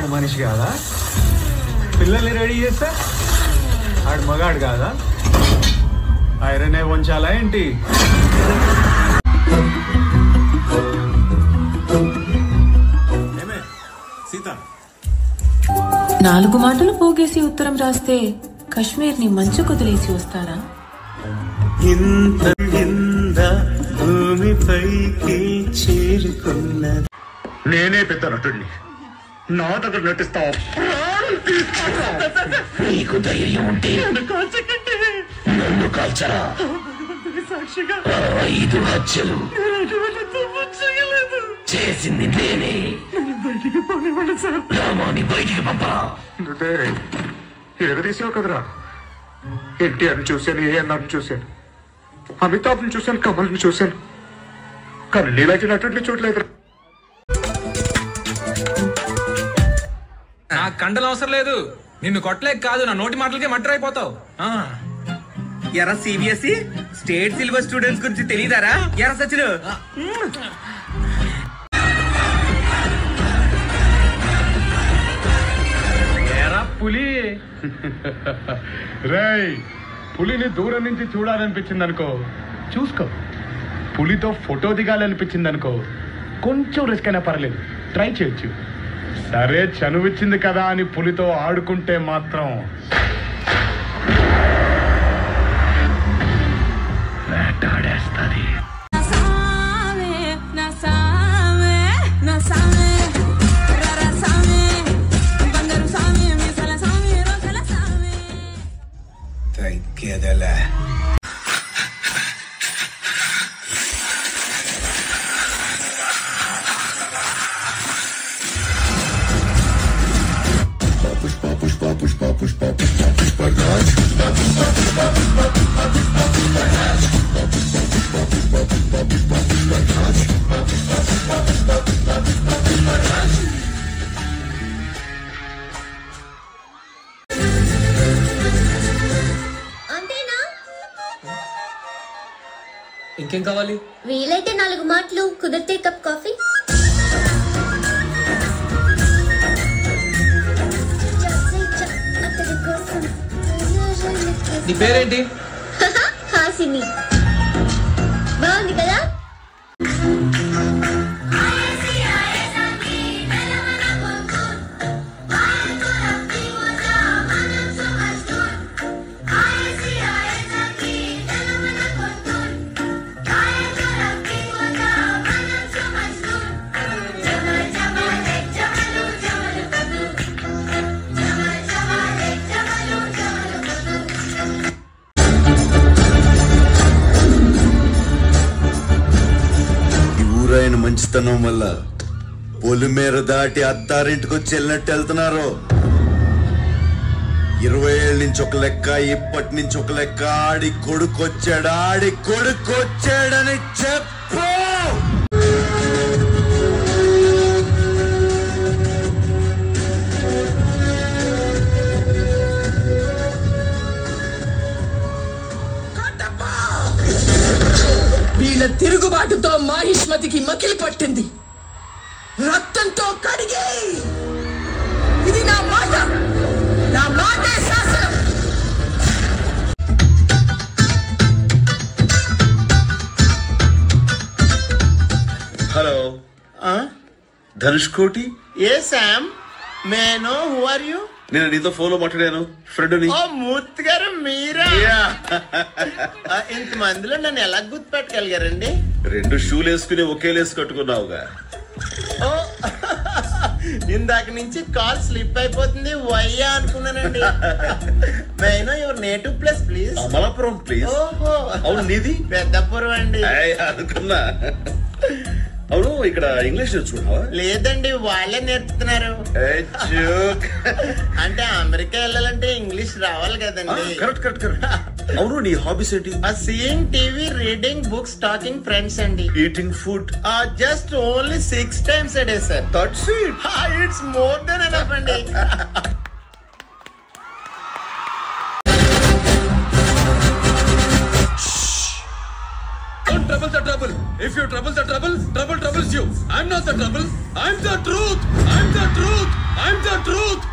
ఆడు మనిషి కాదా? పిల్లల్ని రెడీ చేస్తే ఆడు మగాడు కాదా? ఐరనే వంచాలా ఏంటి? సీత 4 మాటలు పోగేసి ఉత్తరం రాస్తే కశ్మీర్ ని మంచు కొదిలేసి వస్తారా? భూమిపైకి చేరుకున్నది. నేనే పెద్ద నటుడిని, నా దగ్గర నటిస్తావు. నీకు ధైర్యం ఉంటే నన్ను కాల్చరా. 5 హత్యలు చేసింది నేనే. రామాని బయటికి పంపరా. ఎగదీసావు కదరా. ఎన్టీఆర్ని చూశాను, ఏఎన్ఆర్ని చూశాను, అమితాబ్ని చూశాను, కమల్ని చూశాను, కానీ నీలాంటి నటుడిని చూడలేదు. నా కండలు అవసరం లేదు, నిన్ను కొట్టలేక కాదు, నా నోటి మాటలకే మటర్ అయిపోతావు. ఎరా సిబిఎస్ఈ స్టేట్ సిలబస్ స్టూడెంట్స్ గురించి తెలియదారా? ఎరా సచిన్ పులి రేయ్, పులిని దూరం నుంచి చూడాలనిపించింది అనుకో, చూసుకో. పులితో ఫోటో దిగాలనిపించింది అనుకో, కొంచెం రిస్క్ అయినా పర్లేదు, ట్రై చేయొచ్చు. సరే చనువిచ్చింది కదా అని పులితో ఆడుకుంటే మాత్రం వేటాడేస్తుంది. తగ్గేదలే. ఇంకేం కావాలి? వీలైతే 4 మాటలు, కుదిరితే కప్ కాఫీ. నీ పేరేంటి? హాసిని. బాగుంది కదా? మంచితనం వల్ల పొలిమేర దాటి అత్తారింటికి వచ్చి వెళ్ళినట్టు వెళ్తున్నారు. 20 ఏళ్ళ నుంచి ఒక లెక్క, ఇప్పటి నుంచి ఒక లెక్క. ఆడి కొడుకొచ్చాడని చెప్పు. వీళ్ళ తిరుగుబాటుతో మాహిష్మతికి మకిలి పట్టింది. రక్తంతో కడిగి, ఇది నా మాట, నా మాటే శాసనం. Hello, Dhanush Koti. Hey Sam, may know who are you? నేను నీతో ఫోన్లో మాట్లాడాను, ఫ్రెండ్ని. ఓ మూర్తి గారు మీరా? ఇంతమందిలో నన్ను ఎలా గుర్తుపెట్టగలిగారండి? 2 షూలు వేసుకుని ఒకే లేసు కట్టుకున్నావుగా. ఓ ఇందాక నుంచి కాల్ స్లిప్ అయిపోతుంది, వయ్యా అనుకున్నానండి. నేను your native place please. Amalapuram please. ఓహో, అవును, నీది? పెద్దపురం అండి. అనుకున్నా. అవును, ఇక్కడ ఇంగ్లీష్ నేర్చుకున్నావా? లేదండి, వాళ్ళే నేర్పుతున్నారు. అంటే అమెరికా వెళ్ళాలంటే ఇంగ్లీష్ రావాలి కదండి. కరెక్ట్. అవును, నీ హాబీస్ ఏంటి? Seeing TV, reading books, talking friends అండి. Eating food? Just only 6 times a day, sir. That's it. It's more than enough అండి. Don't trouble the trouble. If you trouble the trouble, trouble troubles you. I'm not the trouble. I'm the truth. I'm the truth.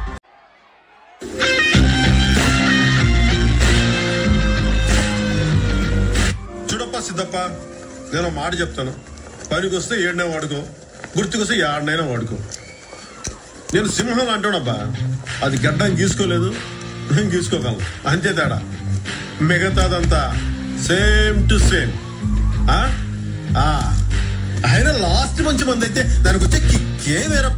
చూడప్ప సిద్ధప్ప, నేను మాట చెప్తాను. పనికి వస్తే ఏడనే వాడుకో, గుర్తుకొస్తే ఏడనైనా వాడుకో. నేను సింహం అంటానబ్బా, అది గడ్డం గీసుకోలేదు, నేను గీసుకోగలను, అంతే తేడా. మిగతాదంతా సేమ్ టు సేమ్. ఆయన లాస్ట్ మంచి మంది అయితే దానికి వచ్చే కిక్కే వేరే.